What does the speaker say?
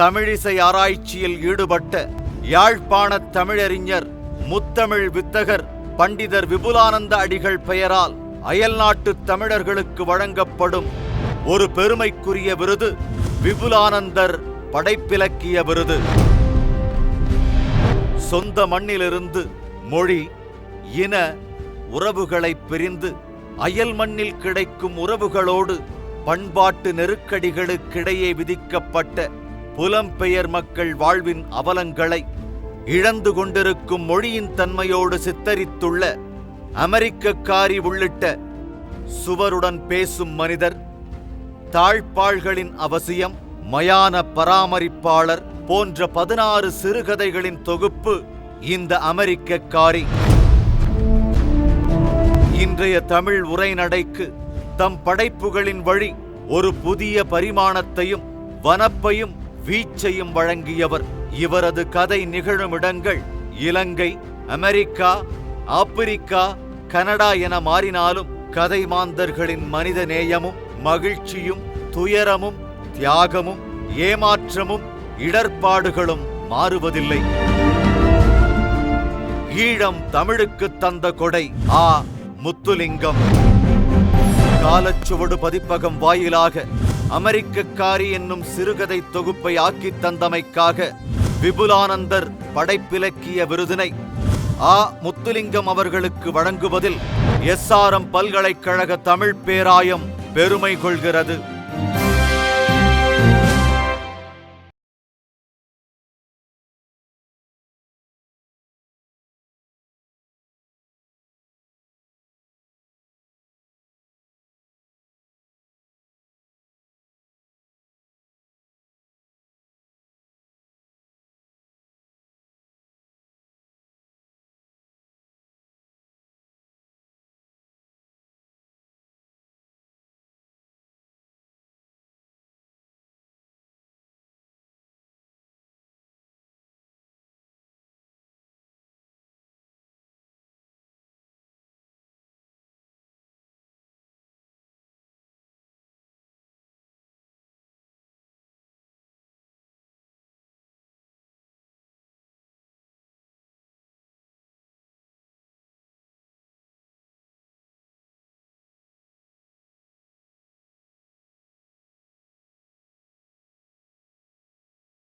தமிழிசை ஆராய்ச்சியில் ஈடுபட்ட யாழ்ப்பாணத் தமிழறிஞர் முத்தமிழ் வித்தகர் பண்டிதர் விபுலானந்த அடிகள் பெயரால் அயல்நாட்டு தமிழர்களுக்கு வழங்கப்படும் ஒரு பெருமைக்குரிய விருது விபுலானந்தர் படைப்பிலக்கிய விருது. சொந்த மண்ணிலிருந்து மொழி இன உறவுகளை பிரிந்து அயல் மண்ணில் கிடைக்கும் உறவுகளோடு பண்பாட்டு நெருக்கடிகளுக்கிடையே விதிக்கப்பட்ட புலம்பெயர் மக்கள் வாழ்வின் அவலங்களை இழந்து கொண்டிருக்கும் மொழியின் தன்மையோடு சித்தரித்துள்ள அமெரிக்கக்காரி உள்ளிட்ட சுவருடன் பேசும் மனிதர், தாழ்பாள்களின் அவசியம், மயான பராமரிப்பாளர் போன்ற 16 சிறுகதைகளின் தொகுப்பு இந்த அமெரிக்கக்காரி. இன்றைய தமிழ் உரைநடைக்கு தம் படைப்புகளின் வழி ஒரு புதிய பரிமாணத்தையும் வனப்பையும் வீச்சையும் வழங்கியவர். இவரது கதை நிகழும் இடங்கள் இலங்கை, அமெரிக்கா, ஆப்பிரிக்கா, கனடா என மாறினாலும் கதை மாந்தர்களின் மனித நேயமும் மகிழ்ச்சியும் துயரமும் தியாகமும் ஏமாற்றமும் இடர்பாடுகளும் மாறுவதில்லை. ஈழம் தமிழுக்கு தந்த கொடை ஆ. முத்துலிங்கம். காலச்சுவடு பதிப்பகம் வாயிலாக அமெரிக்கக்காரி என்னும் சிறுகதை தொகுப்பை ஆக்கித் தந்தமைக்காக விபுலானந்தர் படைப்பிலக்கிய விருதினை ஆ. முத்துலிங்கம் அவர்களுக்கு வழங்குவதில் SRM பல்கலைக்கழக தமிழ் பேராயம் பெருமை கொள்கிறது.